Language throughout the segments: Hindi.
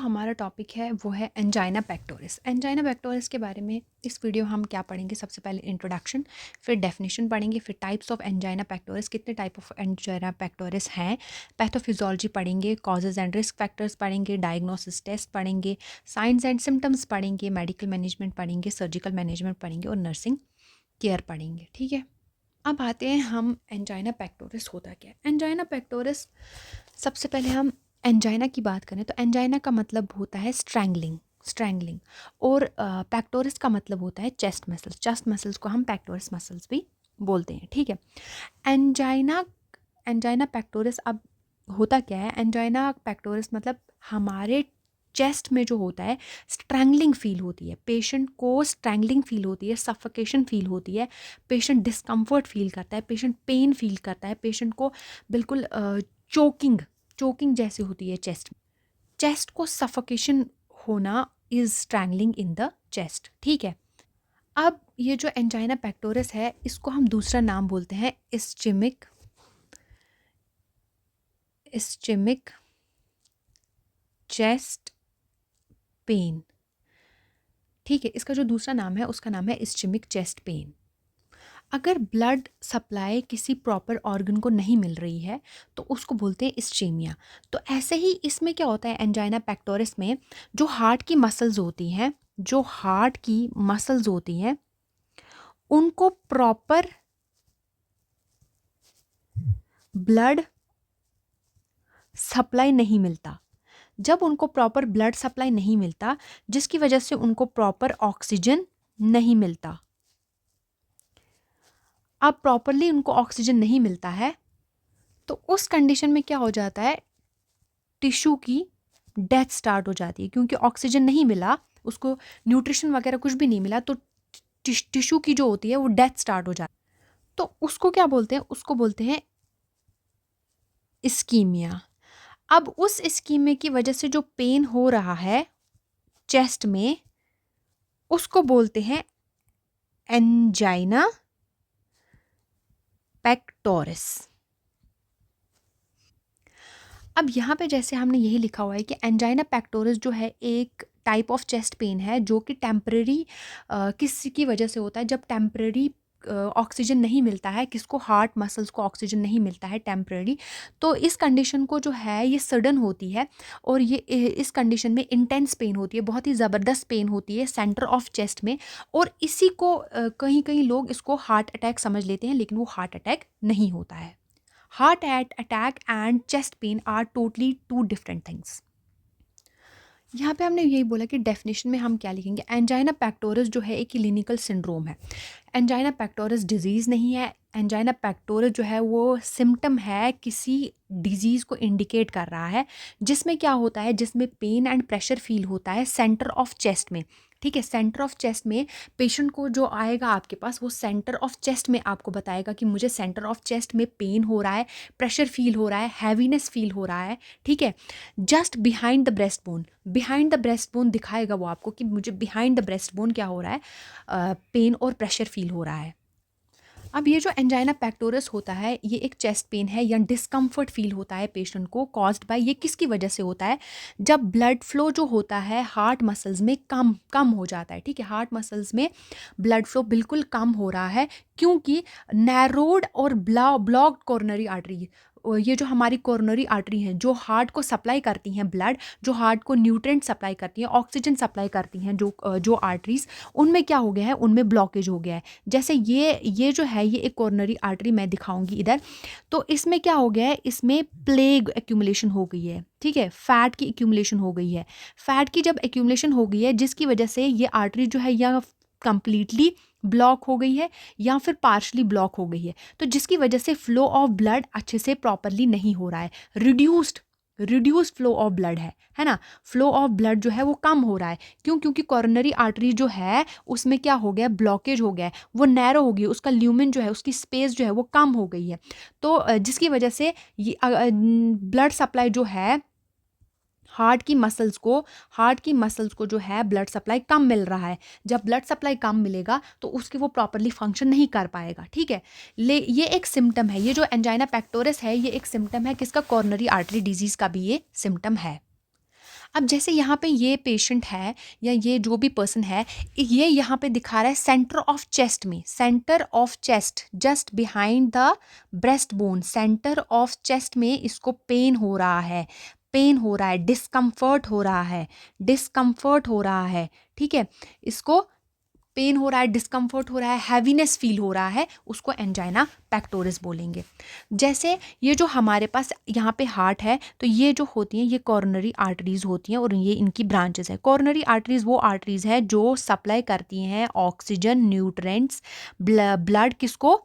हमारा टॉपिक है वो है एंजाइना पेक्टोरिस। एंजाइना पेक्टोरिस के बारे में इस वीडियो हम क्या पढ़ेंगे, सबसे पहले इंट्रोडक्शन, फिर डेफिनेशन पढ़ेंगे, फिर टाइप्स ऑफ एंजाइना पेक्टोरिस, कितने टाइप ऑफ एंजाइना पेक्टोरिस हैं, पैथोफिजियोलॉजी पढ़ेंगे, कॉजेज एंड रिस्क फैक्टर्स पढ़ेंगे, डायग्नोसिस टेस्ट पढ़ेंगे, साइंस एंड सिम्टम्स पढ़ेंगे, मेडिकल मैनेजमेंट पढ़ेंगे, सर्जिकल मैनेजमेंट पढ़ेंगे और नर्सिंग केयर पढ़ेंगे। ठीक है, अब आते हैं हम एंजाइना पेक्टोरिस होता क्या है। एंजाइना पेक्टोरिस, सबसे पहले हम एंजाइना की बात करें तो एंजाइना का मतलब होता है स्ट्रैंगलिंग और पेक्टोरिस का मतलब होता है चेस्ट मसल्स को हम पेक्टोरिस मसल्स भी बोलते हैं। ठीक है, एंजाइना एंजाइना पेक्टोरिस अब होता क्या है। एंजाइना पेक्टोरिस मतलब हमारे चेस्ट में जो होता है स्ट्रैंगलिंग फील होती है, पेशेंट को स्ट्रैंगलिंग फील होती है, सफोकेशन फील होती है, पेशेंट डिस्कम्फर्ट फील करता है, पेशेंट पेन फील करता है, पेशेंट को बिल्कुल चोकिंग जैसी होती है चेस्ट को सफोकेशन होना is strangling in the chest. ठीक है, अब ये जो एंजाइना पेक्टोरिस है इसको हम दूसरा नाम बोलते हैं इस्चेमिक चेस्ट पेन। ठीक है, इसका जो दूसरा नाम है उसका नाम है इस्चेमिक चेस्ट पेन। अगर ब्लड सप्लाई किसी प्रॉपर ऑर्गन को नहीं मिल रही है तो उसको बोलते हैं इस्चेमिया। तो ऐसे ही इसमें क्या होता है एंजाइना पेक्टोरिस में, जो हार्ट की मसल्स होती हैं उनको प्रॉपर ब्लड सप्लाई नहीं मिलता। जब उनको प्रॉपर ब्लड सप्लाई नहीं मिलता जिसकी वजह से उनको प्रॉपर ऑक्सीजन नहीं मिलता, अब प्रॉपरली उनको ऑक्सीजन नहीं मिलता है तो उस कंडीशन में क्या हो जाता है, टिश्यू की डेथ स्टार्ट हो जाती है। क्योंकि ऑक्सीजन नहीं मिला, उसको न्यूट्रिशन वगैरह कुछ भी नहीं मिला, तो टिश्यू की जो होती है वो डेथ स्टार्ट हो जाती है। तो उसको क्या बोलते हैं, उसको बोलते हैं इस्कीमिया। अब उस इस्कीमिया की वजह से जो पेन हो रहा है चेस्ट में उसको बोलते हैं एंजाइना पेक्टोरिस। अब यहाँ पे जैसे हमने यही लिखा हुआ है कि एंजाइना पेक्टोरिस जो है एक टाइप ऑफ चेस्ट पेन है जो कि टेम्परेरी किसी की वजह से होता है। जब टेम्परेरी ऑक्सीजन नहीं मिलता है, किसको, हार्ट मसल्स को ऑक्सीजन नहीं मिलता है टेम्परेरी, तो इस कंडीशन को जो है ये सडन होती है और ये इस कंडीशन में इंटेंस पेन होती है, बहुत ही ज़बरदस्त पेन होती है सेंटर ऑफ चेस्ट में। और इसी को कहीं कहीं लोग इसको हार्ट अटैक समझ लेते हैं, लेकिन वो हार्ट अटैक नहीं होता है। Heart attack and chest pain are totally two different things. यहाँ पे हमने यही बोला कि डेफिनेशन में हम क्या लिखेंगे, एंजाइना पेक्टोरिस जो है एक क्लिनिकल सिंड्रोम है। एंजाइना पेक्टोरिस डिजीज़ नहीं है। एंजाइना पेक्टोरिस जो है वो सिम्टम है, किसी डिजीज़ को इंडिकेट कर रहा है, जिसमें क्या होता है, जिसमें पेन एंड प्रेशर फील होता है सेंटर ऑफ चेस्ट में। ठीक है, सेंटर ऑफ चेस्ट में पेशेंट को जो आएगा आपके पास वो सेंटर ऑफ चेस्ट में आपको बताएगा कि मुझे सेंटर ऑफ चेस्ट में पेन हो रहा है, प्रेशर फील हो रहा है, हैवीनेस फील हो रहा है। ठीक है, just behind the breast bone दिखाएगा वो आपको कि मुझे बिहाइंड द ब्रेस्ट बोन क्या हो रहा है, पेन और प्रेशर फील हो रहा है। अब ये जो एंजाइना पेक्टोरिस होता है ये एक चेस्ट पेन है या डिस्कम्फर्ट फील होता है पेशेंट को, कॉज्ड बाय, ये किसकी वजह से होता है, जब ब्लड फ्लो जो होता है हार्ट मसल्स में कम हो जाता है। ठीक है, हार्ट मसल्स में ब्लड फ्लो बिल्कुल कम हो रहा है क्योंकि नैरोड और ब्लॉक्ड कोरोनरी आर्टरी, ये जो हमारी कोरोनरी आर्टरी हैं जो हार्ट को सप्लाई करती हैं ब्लड, जो हार्ट को न्यूट्रिएंट सप्लाई करती हैं, ऑक्सीजन सप्लाई करती हैं, जो आर्टरीज, उनमें क्या हो गया है, उनमें ब्लॉकेज हो गया है। जैसे ये जो है ये एक कोरोनरी आर्टरी मैं दिखाऊंगी इधर, तो इसमें क्या हो गया है, इसमें प्लेग एक्यूमुलेशन हो गई है। ठीक है, फैट की एक्यूमुलेशन हो गई है। फैट की जब एक्यूमुलेशन हो गई है जिसकी वजह से ये आर्टरी जो है या कंप्लीटली ब्लॉक हो गई है या फिर पार्शली ब्लॉक हो गई है, तो जिसकी वजह से फ्लो ऑफ ब्लड अच्छे से प्रॉपरली नहीं हो रहा है, रिड्यूस्ड फ्लो ऑफ ब्लड है ना, फ्लो ऑफ ब्लड जो है वो कम हो रहा है। क्यों? क्योंकि कोरोनरी आर्टरी जो है उसमें क्या हो गया, ब्लॉकेज हो गया है, वो नैरो हो गई, उसका ल्यूमेन जो है, उसकी स्पेस जो है वो कम हो गई है। तो जिसकी वजह से ये ब्लड सप्लाई जो है हार्ट की मसल्स को जो है ब्लड सप्लाई कम मिल रहा है। जब ब्लड सप्लाई कम मिलेगा तो उसके वो प्रॉपरली फंक्शन नहीं कर पाएगा। ठीक है, ये एक सिम्टम है, ये जो एंजाइना पेक्टोरिस है ये एक सिम्टम है किसका, कोरोनरी आर्टरी डिजीज का भी ये सिम्टम है। अब जैसे यहाँ पे ये पेशेंट है या ये जो भी पर्सन है, ये यहाँ पे दिखा रहा है सेंटर ऑफ चेस्ट में, centre of chest just behind the breast bone, centre of chest में इसको पेन हो रहा है, पेन हो रहा है, डिस्कम्फर्ट हो रहा है, डिस्कम्फर्ट हो रहा है, ठीक है, इसको पेन हो रहा है, डिस्कम्फर्ट हो रहा है, हैवीनेस फील हो रहा है, उसको एंजाइना पेक्टोरिस बोलेंगे। जैसे ये जो हमारे पास यहाँ पे हार्ट है, तो ये जो होती हैं ये कॉर्नरी आर्टरीज होती हैं और ये इनकी ब्रांचेस है। कॉर्नरी आर्टरीज वो आर्टरीज है जो सप्लाई करती हैं ऑक्सीजन, न्यूट्रेंट्स, ब्लड किसको,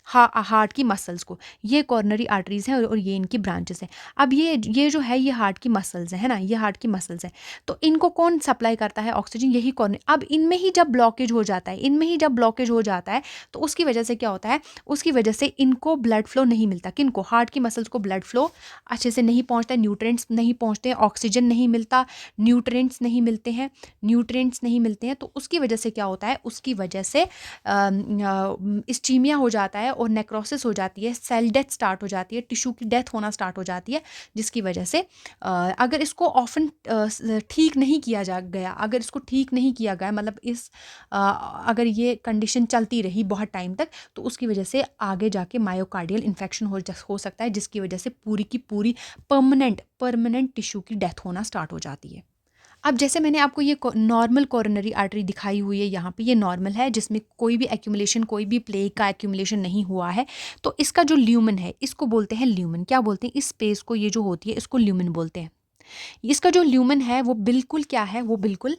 हार्ट की मसल्स को। ये कॉर्नरी आर्टरीज हैं और ये इनकी ब्रांचेस हैं। अब ये जो है ये हार्ट की मसल्स हैं, है ना, ये हार्ट की मसल्स हैं। तो इनको कौन सप्लाई करता है ऑक्सीजन, यही कॉर्नरी। अब इनमें ही जब ब्लॉकेज हो जाता है, इनमें ही जब ब्लॉकेज हो जाता है तो उसकी वजह से क्या होता है, उसकी वजह से इनको ब्लड फ्लो नहीं मिलता। किनको, हार्ट की मसल्स को ब्लड फ्लो अच्छे से नहीं पहुंचता, न्यूट्रेंट्स नहीं पहुंचते, ऑक्सीजन नहीं मिलता, न्यूट्रेंट्स नहीं मिलते हैं, न्यूट्रेंट्स नहीं मिलते हैं। तो उसकी वजह से क्या होता है, उसकी वजह से इस्चीमिया हो जाता है और नेक्रोसिस हो जाती है, सेल डेथ स्टार्ट हो जाती है, टिश्यू की डेथ होना स्टार्ट हो जाती है, जिसकी वजह से अगर इसको ऑफन ठीक नहीं किया जा गया, अगर इसको ठीक नहीं किया गया, मतलब अगर ये कंडीशन चलती रही बहुत टाइम तक, तो उसकी वजह से आगे जाके मायोकार्डियल इन्फेक्शन हो सकता है, जिसकी वजह से पूरी की पूरी परमानेंट टिश्यू की डेथ होना स्टार्ट हो जाती है। अब जैसे मैंने आपको ये नॉर्मल कोरोनरी आर्टरी दिखाई हुई है, यहाँ पे ये नॉर्मल है, जिसमें कोई भी एक्यूमुलेशन, कोई भी प्लेग का एक्यूमुलेशन नहीं हुआ है। तो इसका जो ल्यूमन है, इसको बोलते हैं ल्यूमन। क्या बोलते हैं, इस स्पेस को, ये जो होती है इसको ल्यूमन बोलते हैं। इसका जो ल्यूमन है वो बिल्कुल क्या है, वो बिल्कुल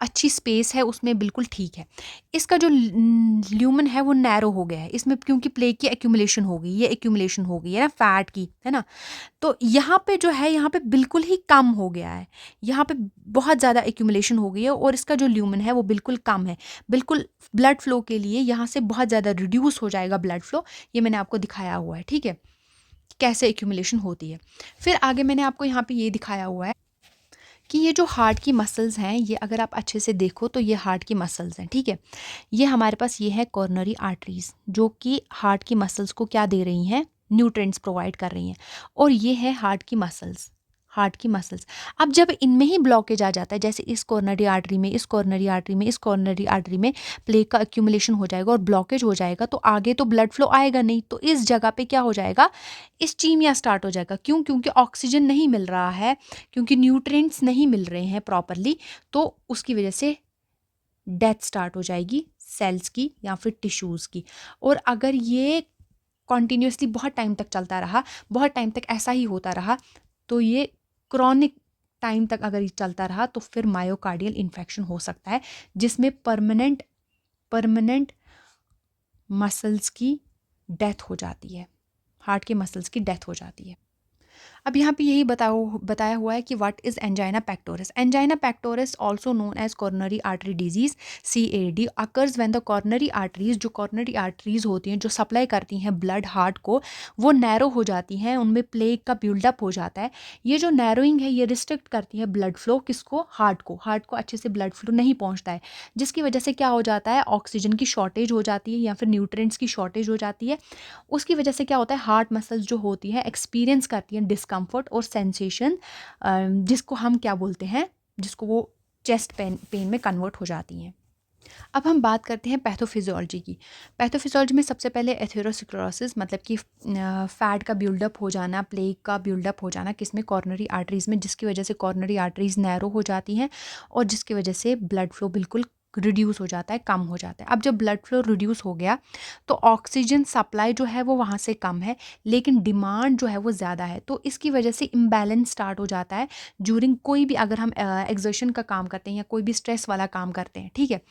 अच्छी स्पेस है उसमें, बिल्कुल ठीक है। इसका जो ल्यूमन है वो नैरो हो गया है इसमें, क्योंकि प्लेग की एक्यूमुलेशन हो गई, ये एक्यूमुलेशन हो गई है ना फैट की, है ना। तो यहाँ पे जो है, यहाँ पे बिल्कुल ही कम हो गया है, यहाँ पे बहुत ज़्यादा एक्यूमुलेशन हो गई है और इसका जो ल्यूमन है वो बिल्कुल कम है, बिल्कुल ब्लड फ्लो के लिए यहाँ से बहुत ज़्यादा रिड्यूस हो जाएगा ब्लड फ्लो। ये मैंने आपको दिखाया हुआ है, ठीक है, कैसे एक्यूमुलेशन होती है। फिर आगे मैंने आपको यहाँ पे ये दिखाया हुआ है कि ये जो हार्ट की मसल्स हैं, ये अगर आप अच्छे से देखो तो ये हार्ट की मसल्स हैं, ठीक है। ये हमारे पास ये है कॉर्नरी आर्टरीज, जो कि हार्ट की मसल्स को क्या दे रही हैं, न्यूट्रिएंट्स प्रोवाइड कर रही हैं। और ये है हार्ट की मसल्स, हार्ट की मसल्स। अब जब इनमें ही ब्लॉकेज आ जाता है, जैसे इस कॉर्नरी आर्टरी में, इस कॉर्नरी आर्टरी में, इस कॉर्नरी आर्टरी में प्लेग का एक्यूमुलेशन हो जाएगा और ब्लॉकेज हो जाएगा, तो आगे तो ब्लड फ्लो आएगा नहीं, तो इस जगह पे क्या हो जाएगा, इस्चीमिया स्टार्ट हो जाएगा। क्यों, क्योंकि ऑक्सीजन नहीं मिल रहा है, क्योंकि न्यूट्रिएंट्स नहीं मिल रहे हैं प्रॉपरली, तो उसकी वजह से डेथ स्टार्ट हो जाएगी सेल्स की या फिर टिश्यूज़ की। और अगर ये कॉन्टीन्यूसली बहुत टाइम तक चलता रहा, बहुत टाइम तक ऐसा ही होता रहा, तो ये क्रॉनिक टाइम तक अगर ये चलता रहा, तो फिर मायोकार्डियल इन्फेक्शन हो सकता है, जिसमें परमानेंट मसल्स की डेथ हो जाती है, हार्ट के मसल्स की डेथ हो जाती है। अब यहाँ पे यही बताया हुआ है कि what is angina pectoris. Angina pectoris also known as coronary artery disease, CAD, occurs when the coronary arteries, जो कॉर्नरी आर्टरीज होती हैं जो सप्लाई करती हैं ब्लड हार्ट को, वो नैरो हो जाती हैं, उनमें प्लेग का बिल्डअप हो जाता है। ये जो नैरोइंग है ये रिस्ट्रिक्ट करती है ब्लड फ्लो, किसको, हार्ट को, हार्ट को अच्छे से ब्लड फ्लो नहीं पहुँचता है, जिसकी वजह से क्या हो जाता है, ऑक्सीजन की शॉर्टेज हो जाती है या फिर न्यूट्रिएंट्स की शॉर्टेज हो जाती है। उसकी वजह से क्या होता है, हार्ट मसल्स जो होती है एक्सपीरियंस करती हैं डिस्कम्फर्ट और सेंसेशन, जिसको हम क्या बोलते हैं, जिसको वो चेस्ट पेन में कन्वर्ट हो जाती हैं। अब हम बात करते हैं पैथोफिजियोलॉजी की। पैथोफिजियोलॉजी में सबसे पहले एथेरोस्क्लेरोसिस, मतलब कि फैट का बिल्डअप हो जाना, प्लेग का बिल्डअप हो जाना, किसमें, कॉर्नरी आर्टरीज में, जिसकी वजह से कॉर्नरी आर्टरीज नैरो हो जाती हैं और जिसकी वजह से ब्लड फ्लो बिल्कुल रिड्यूस हो जाता है, कम हो जाता है। अब जब ब्लड फ्लो रिड्यूस हो गया तो ऑक्सीजन सप्लाई जो है वो वहाँ से कम है, लेकिन डिमांड जो है वो ज़्यादा है, तो इसकी वजह से इम्बैलेंस स्टार्ट हो जाता है ज्यूरिंग कोई भी, अगर हम एक्सर्शन का काम करते हैं या कोई भी स्ट्रेस वाला काम करते हैं, ठीक है।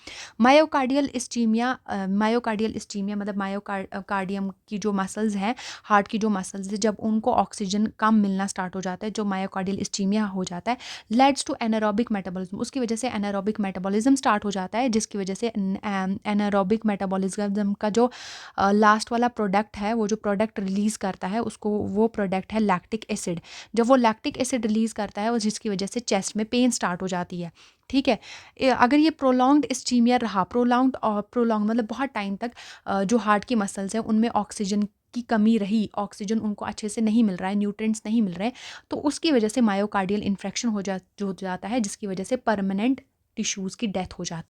मायोकार्डियल इस्चीमिया मतलब मायोकार्डियम की जो मसल्स हैं, हार्ट की जो मसल्स हैं, जब उनको ऑक्सीजन कम मिलना स्टार्ट हो जाता है, जो मायोकार्डियल इस्चीमिया हो जाता है, लेड्स टू एनारोबिक मेटाबॉलिज्म, उसकी वजह से एनारोबिक मेटाबॉलिज्म स्टार्ट हो जाता है, जिसकी वजह से एनारोबिक मेटाबॉलिज्म का जो लास्ट वाला प्रोडक्ट है, वो जो प्रोडक्ट रिलीज़ करता है उसको, वो प्रोडक्ट है लैक्टिक एसिड। जब वो लैक्टिक एसिड रिलीज़ करता है और जिसकी वजह से चेस्ट में पेन स्टार्ट हो जाती है, ठीक है। अगर ये प्रोलॉन्ग्ड इस्चीमिया रहा, प्रोलॉन्ग मतलब बहुत टाइम तक जो हार्ट की मसल्स हैं उनमें ऑक्सीजन की कमी रही, ऑक्सीजन उनको अच्छे से नहीं मिल रहा है, न्यूट्रिएंट्स नहीं मिल रहे हैं, तो उसकी वजह से मायोकार्डियल इन्फेक्शन हो जाता है, जिसकी वजह से परमानेंट टिश्यूज़ की डेथ हो जाती है।